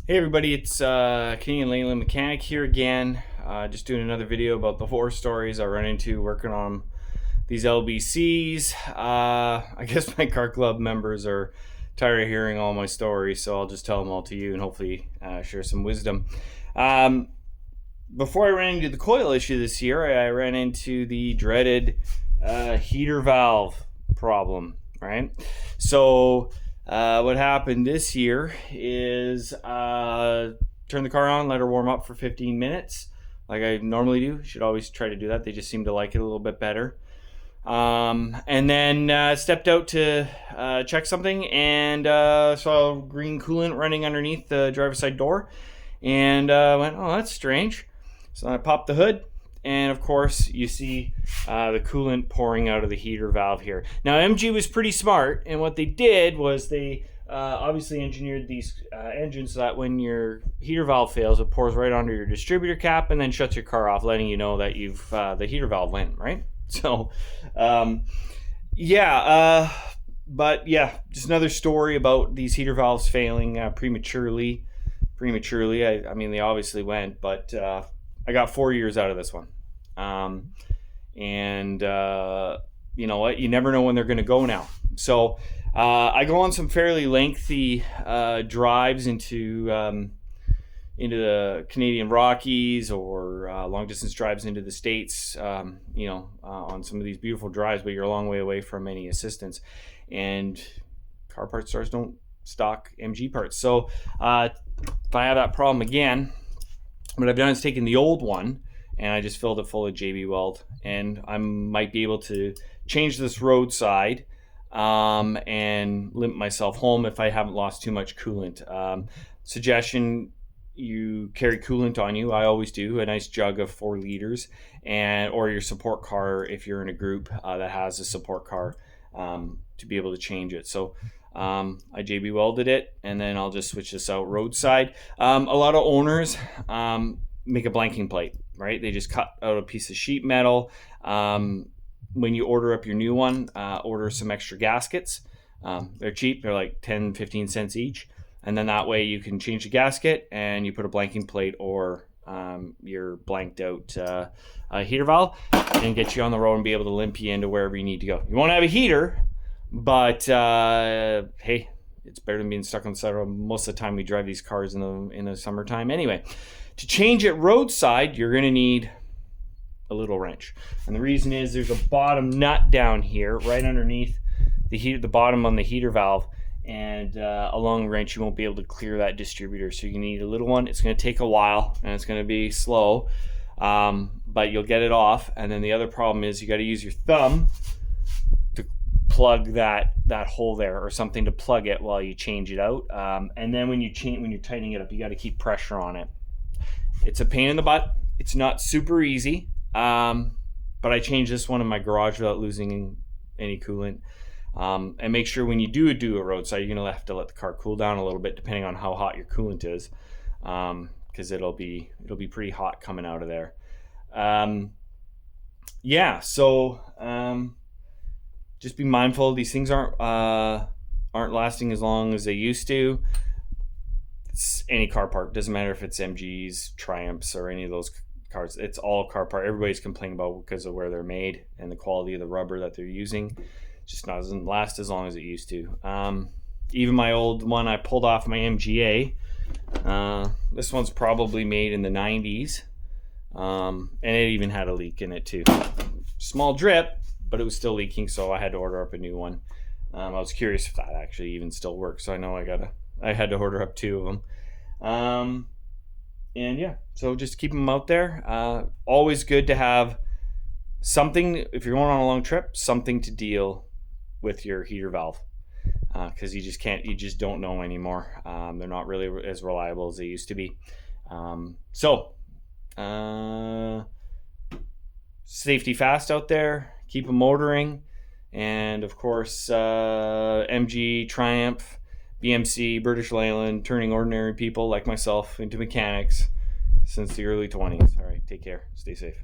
Hey everybody, it's Canadian Leyland Mechanic here again. Just doing another video about the horror stories I run into working on these LBCs. I guess my car club members are tired of hearing all my stories, so I'll just tell them all to you and hopefully share some wisdom. Before I ran into the coil issue this year, I ran into the dreaded heater valve problem, right? So what happened this year is turn the car on, let her warm up for 15 minutes like I normally do. Should always try to do that. They just seem to like it a little bit better. And then stepped out to check something and saw green coolant running underneath the driver's side door and went, oh, that's strange. So I popped the hood. And of course, you see the coolant pouring out of the heater valve here. Now, MG was pretty smart, and what they did was they obviously engineered these engines so that when your heater valve fails, it pours right onto your distributor cap and then shuts your car off, letting you know that you've the heater valve went, right? So, but yeah, just another story about these heater valves failing prematurely. I mean, they obviously went, but I got 4 years out of this one. You know what? You never know when they're going to go now. So I go on some fairly lengthy drives into the Canadian Rockies or long distance drives into the States, on some of these beautiful drives, but you're a long way away from any assistance. And car parts stores don't stock MG parts. So if I have that problem again, what I've done is taken the old one and I just filled it full of JB Weld, and I might be able to change this roadside and limp myself home if I haven't lost too much coolant. Suggestion: you carry coolant on you. I always do, a nice jug of 4 liters, or your support car if you're in a group that has a support car to be able to change it. So I JB welded it, and then I'll just switch this out roadside. A lot of owners make a blanking plate, right? They just cut out a piece of sheet metal. When you order up your new one, order some extra gaskets. They're cheap. They're like 10, 15 cents each. And then that way you can change the gasket and you put a blanking plate or your blanked out heater valve and get you on the road and be able to limp you into wherever you need to go. You won't have a heater, but hey, it's better than being stuck on the side of the road. Most of the time we drive these cars in the summertime anyway. To change it roadside, you're going to need a little wrench. And the reason is there's a bottom nut down here right underneath the bottom on the heater valve. And a long wrench, you won't be able to clear that distributor. So you need a little one. It's going to take a while and it's going to be slow, but you'll get it off. And then the other problem is you got to use your thumb to plug that hole there, or something to plug it while you change it out. And then when you're tightening it up, you got to keep pressure on it. It's a pain in the butt. It's not super easy, but I changed this one in my garage without losing any coolant. And make sure when you do a roadside, you're gonna have to let the car cool down a little bit, depending on how hot your coolant is, because it'll be pretty hot coming out of there. So just be mindful. These things aren't lasting as long as they used to. It's any car part, doesn't matter if it's MGs, Triumphs, or any of those cars. It's all car part. Everybody's complaining about because of where they're made and the quality of the rubber that they're using. Just doesn't last as long as it used to. Even my old one I pulled off my MGA. This one's probably made in the 90s. And it even had a leak in it too. Small drip, but it was still leaking, so I had to order up a new one. I was curious if that actually even still works, so I know I had to order up 2 of them. And yeah, so just keep them out there. Always good to have something, if you're going on a long trip, something to deal with your heater valve, because you just don't know anymore. They're not really as reliable as they used to be. Safety fast out there, keep them motoring, and of course MG, Triumph, BMC, British Leyland, turning ordinary people like myself into mechanics since the early 20s. All right, take care, stay safe.